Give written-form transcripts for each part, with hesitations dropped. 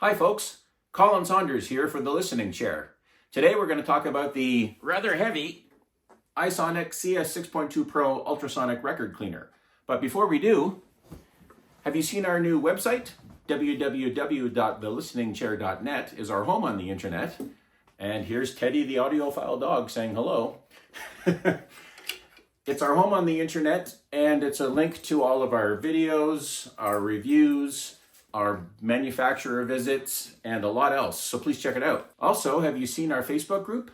Hi folks, Colin Saunders here for the listening chair. Today we're going to talk about the rather heavy iSonic CS6.2 Pro Ultrasonic record cleaner. But before we do, have you seen our new website? www.thelisteningchair.net is our home on the internet. And here's Teddy the audiophile dog saying hello. It's our home on the internet, and it's a link to all of our videos, our reviews, our manufacturer visits, and a lot else, so please check it out. Also, have you seen our Facebook group?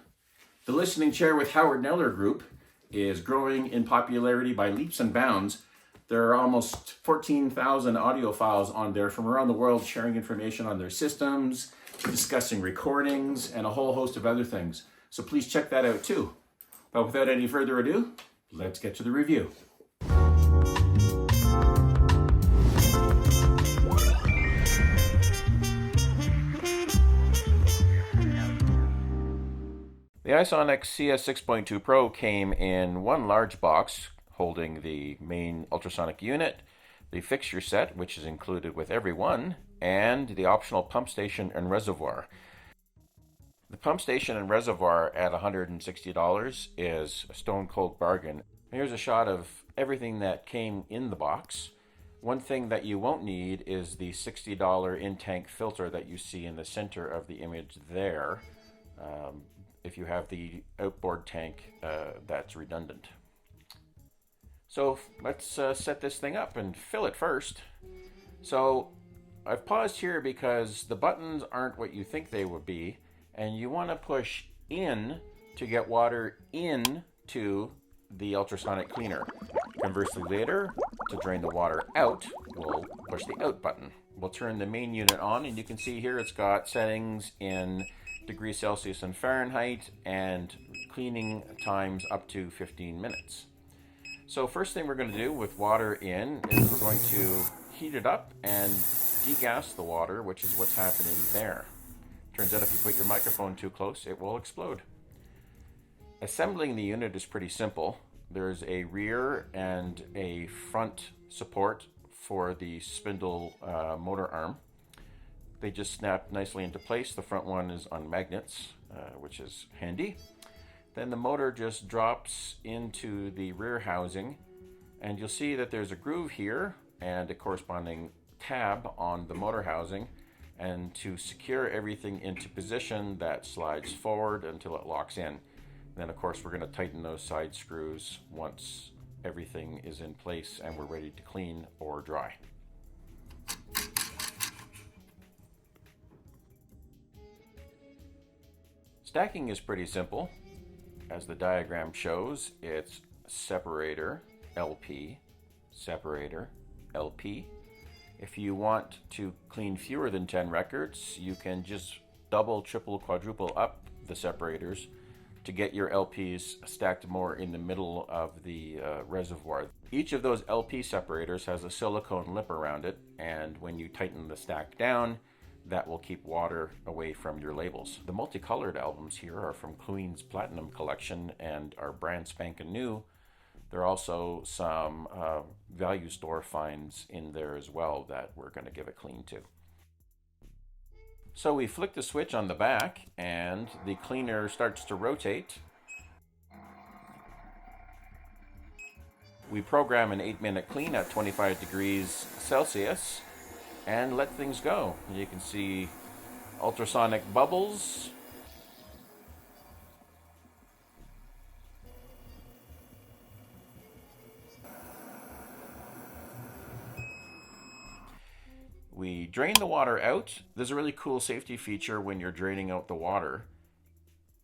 The Listening Chair with Howard Neller group is growing in popularity by leaps and bounds. There are almost 14,000 audiophiles on there from around the world sharing information on their systems, discussing recordings, and a whole host of other things. So please check that out too. But without any further ado, let's get to the review. The iSonic CS6.2 Pro came in one large box holding the main ultrasonic unit, the fixture set, which is included with every one, and the optional pump station and reservoir. The pump station and reservoir at $160 is a stone cold bargain. Here's a shot of everything that came in the box. One thing that you won't need is the $60 in-tank filter that you see in the center of the image there. If you have the outboard tank, that's redundant. So let's set this thing up and fill it first. So I've paused here because the buttons aren't what you think they would be, and you want to push in to get water into the ultrasonic cleaner. Conversely, later, to drain the water out, we'll push the out button. We'll turn the main unit on, and you can see here it's got settings in degrees Celsius and Fahrenheit, and cleaning times up to 15 minutes. So first thing we're going to do with water in is we're going to heat it up and degas the water, which is what's happening there. Turns out if you put your microphone too close, it will explode. Assembling the unit is pretty simple. There's a rear and a front support for the spindle motor arm. They just snap nicely into place. The front one is on magnets, which is handy. Then the motor just drops into the rear housing, and you'll see that there's a groove here and a corresponding tab on the motor housing. And to secure everything into position, that slides forward until it locks in. Then of course we're going to tighten those side screws once everything is in place and we're ready to clean or dry. Stacking is pretty simple. As the diagram shows, it's separator, LP, separator, LP. If you want to clean fewer than 10 records, you can just double, triple, quadruple up the separators to get your LPs stacked more in the middle of the reservoir. Each of those LP separators has a silicone lip around it, and when you tighten the stack down, that will keep water away from your labels. The multicolored albums here are from Queen's Platinum Collection and are brand spanking new. There are also some value store finds in there as well that we're going to give a clean to. So we flick the switch on the back and the cleaner starts to rotate. We program an 8-minute clean at 25 degrees Celsius and let things go. You can see ultrasonic bubbles. We drain the water out. There's a really cool safety feature when you're draining out the water.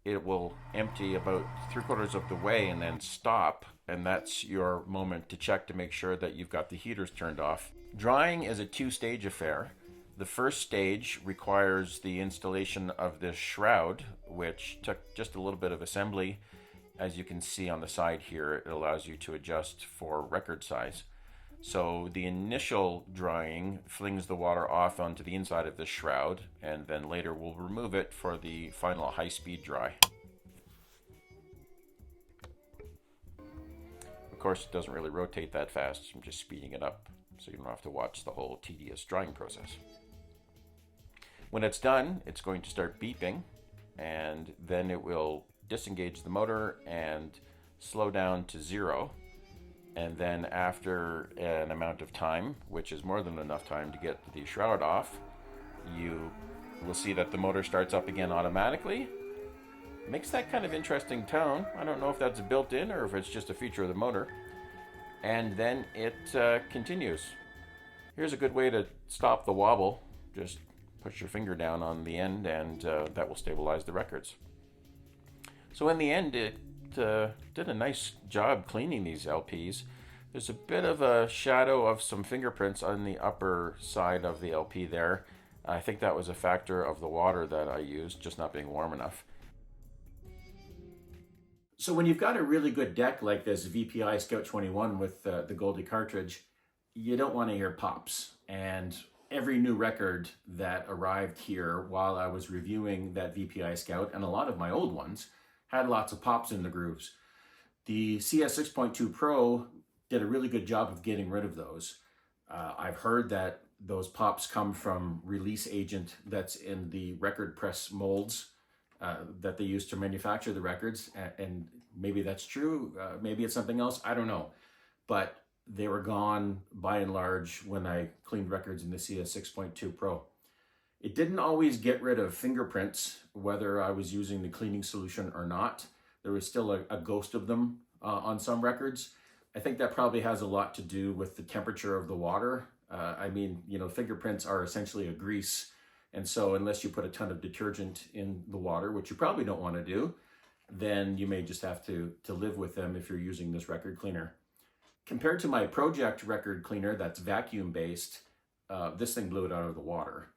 It will empty about 3/4 of the way and then stop, and that's your moment to check to make sure that you've got the heaters turned off. Drying is a 2-stage affair. The first stage requires the installation of this shroud, which took just a little bit of assembly. As you can see on the side here, it allows you to adjust for record size. So the initial drying flings the water off onto the inside of the shroud, and then later we'll remove it for the final high-speed dry. Of course, it doesn't really rotate that fast. I'm just speeding it up so you don't have to watch the whole tedious drying process. When it's done, it's going to start beeping, and then it will disengage the motor and slow down to 0. And then after an amount of time, which is more than enough time to get the shroud off, you will see that the motor starts up again automatically. Makes that kind of interesting tone. I don't know if that's built in or if it's just a feature of the motor. And then it continues. Here's a good way to stop the wobble. Just push your finger down on the end, and that will stabilize the records. So in the end, it did a nice job cleaning these LPs. There's a bit of a shadow of some fingerprints on the upper side of the LP there. I think that was a factor of the water that I used, just not being warm enough. So when you've got a really good deck like this VPI Scout 21 with the Goldie cartridge, you don't want to hear pops. And every new record that arrived here while I was reviewing that VPI Scout, and a lot of my old ones, had lots of pops in the grooves. The CS6.2 Pro did a really good job of getting rid of those. I've heard that those pops come from release agent that's in the record press molds that they use to manufacture the records, and maybe that's true, maybe it's something else, I don't know. But they were gone by and large when I cleaned records in the CS6.2 Pro. It didn't always get rid of fingerprints, whether I was using the cleaning solution or not. There was still a ghost of them on some records. I think that probably has a lot to do with the temperature of the water. I mean, you know, fingerprints are essentially a grease. And so unless you put a ton of detergent in the water, which you probably don't want to do, then you may just have to live with them if you're using this record cleaner. Compared to my Project record cleaner that's vacuum based, this thing blew it out of the water.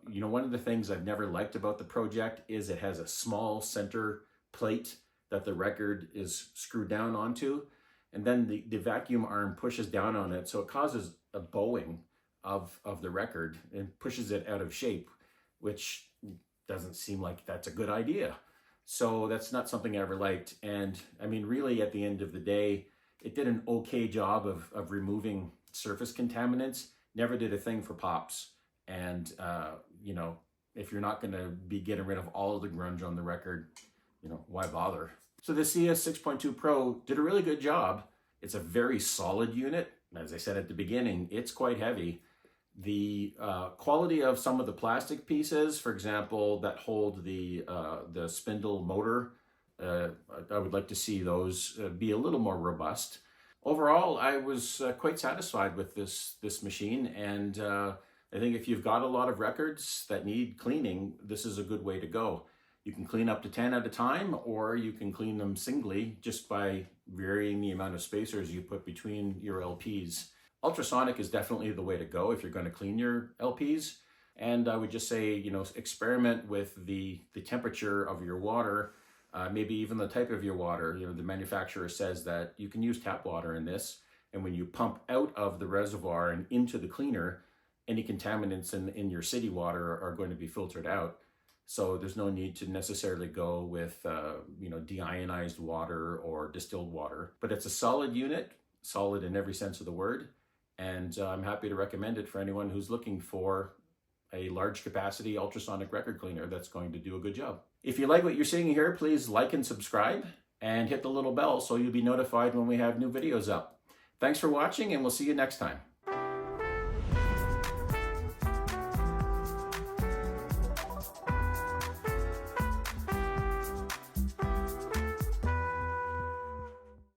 You know, one of the things I've never liked about the Project is it has a small center plate that the record is screwed down onto, and then the vacuum arm pushes down on it, so it causes a bowing of the record and pushes it out of shape, which doesn't seem like that's a good idea. So that's not something I ever liked. And I mean, really at the end of the day, it did an okay job of removing surface contaminants, never did a thing for pops. And, you know, if you're not going to be getting rid of all of the grunge on the record, you know, why bother? So the CS6.2 Pro did a really good job. It's a very solid unit. As I said at the beginning, it's quite heavy. The quality of some of the plastic pieces, for example, that hold the spindle motor, I would like to see those be a little more robust. Overall, I was quite satisfied with this machine, and I think if you've got a lot of records that need cleaning, this is a good way to go. You can clean up to 10 at a time, or you can clean them singly just by varying the amount of spacers you put between your LPs. Ultrasonic is definitely the way to go if you're going to clean your LPs. And I would just say, you know, experiment with the temperature of your water, maybe even the type of your water. You know, the manufacturer says that you can use tap water in this, and when you pump out of the reservoir and into the cleaner, any contaminants in your city water are going to be filtered out. So there's no need to necessarily go with, you know, deionized water or distilled water. But it's a solid unit, solid in every sense of the word. And I'm happy to recommend it for anyone who's looking for a large capacity ultrasonic record cleaner that's going to do a good job. If you like what you're seeing here, please like and subscribe and hit the little bell so you'll be notified when we have new videos up. Thanks for watching, and we'll see you next time.